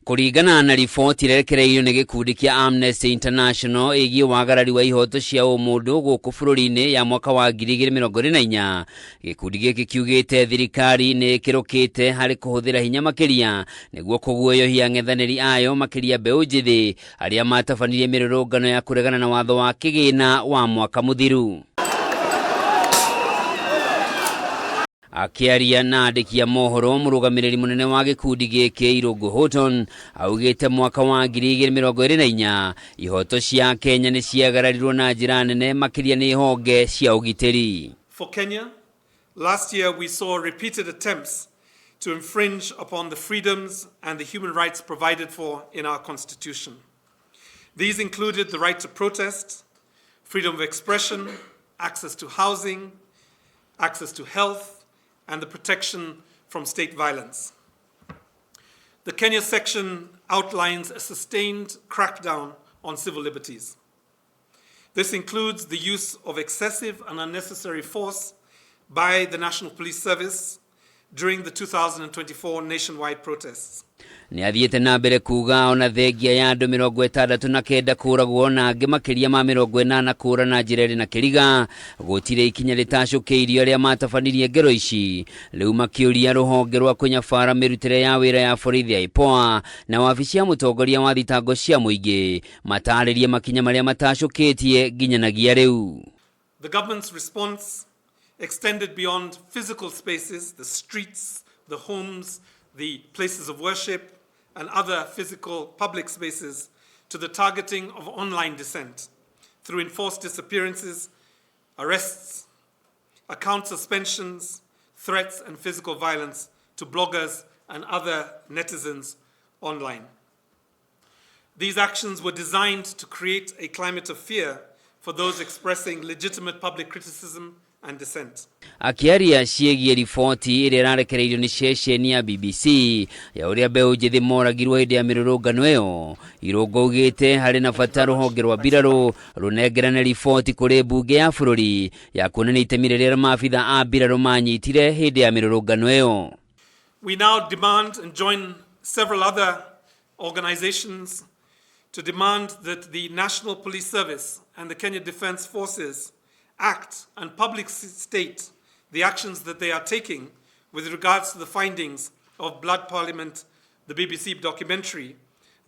Kuringana na riboti irekereirio ni gikundi kia Amnesty International igi wagarari wa ihoto cia umundu guku bururi-ini ya mwaka wa 2024, gikundi giki kiugite thirikari ni kirukite hari kuhuthira hinya makiria niguo kuguoyohia ng'ethaniri ayo makiria mbeũ njithi aria matabanirie mirurungano ya kuregana na watho wa kigina wa mwaka muthiru. Akiaria na andiki a mohoro murugamiriri munene wa gikundi giki Irungu Horton augite mwaka wa 2024 ihoto cia Kenya ni ciagararirwo na njira nene makiria ni honge cia ugitiri. For Kenya, last year we saw repeated attempts to infringe upon the freedoms and the human rights provided for in our constitution. These included the right to protest, freedom of expression, access to housing, access to health, and the protection from state violence. The Kenya section outlines a sustained crackdown on civil liberties. This includes the use of excessive and unnecessary force by the National Police Service during the 2024 nationwide protests. Ni athiete na mbere kuga ona thengia ya andu 69 kuragwo na angi makiria ma 80 kura na njira iri na kiriga gutire ikinya ritacukeirio aria matabanirie ngero ici riu makiuria ruhonge rwa kunyabara mirutire ya wira ya borithi ya IPOA na wabici ya mutongoria wa thitango cia muingi mataririe makinya maria matacukitie ginyanagia riu. The government's response extended beyond physical spaces, the streets, the homes, the places of worship, and other physical public spaces to the targeting of online dissent through enforced disappearances, arrests, account suspensions, threats, and physical violence to bloggers and other netizens online. These actions were designed to create a climate of fear for those expressing legitimate public criticism and dissent. Akiaria ciegie riboti iria irarekereirio ni ceceni ya BBC ya uria mbeũ njithi moragirwo hindi ya mirurungano iyo, Irungu augite hari na bata ruhonge rwa mbiraru runengerane riboti kuri mbunge ya bururi ya kuonania itemi riria maabitha a mbiraru manyitire hindi ya mirurungano iyo. We now demand and join several other organizations to demand that the National Police Service and the Kenya Defence Forces act and publicly state the actions that they are taking with regards to the findings of Blood Parliament, the BBC documentary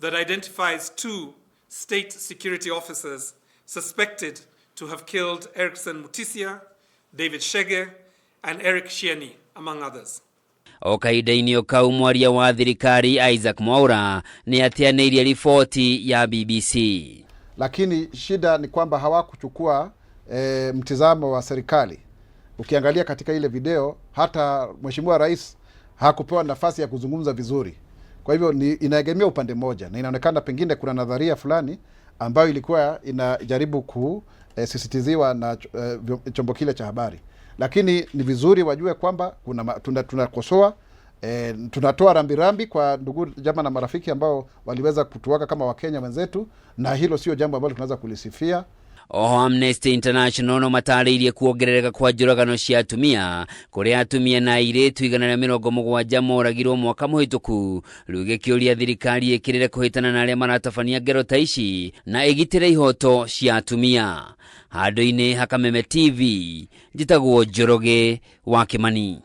that identifies 2 state security officers suspected to have killed Erickson Mutisia, David Shege, and Eric Shieni, among others. Okaida-ini okau mwaria wa thirikari Isaac Mwaura ni atianeirie ripoti ya BBC. Lakini shida ni kwamba hawakuchukua mtizamo wa serikali. Ukiangalia katika ile video hata Mheshimiwa Rais hakupewa nafasi ya kuzungumza vizuri. Kwa hivyo inaegemea upande moja na inaonekana pengine kuna nadharia fulani ambayo ilikuwa inajaribu kusisitiziwa na chombo kile cha habari. Lakini ni vizuri wajue kwamba tunakosoa, tunatoa rambirambi kwa ndugu jamaa na marafiki ambao waliweza kutuwaka kama Wakenya wenzetu, na hilo sio jambo ambalo tunaweza kulisifia. Amnesty International no mataririe kuongerereka kwa njuragano cia atumia kuria atumia na airitu 170 moragirwo mwaka muhituku, riu gikiuria thirikari ikirire kuhitana na aria maratabania ngero ta ici na igitire ihoto cia atumia. Handu-ini Hakameme TV, njitagwo Njoroge wa Kimani.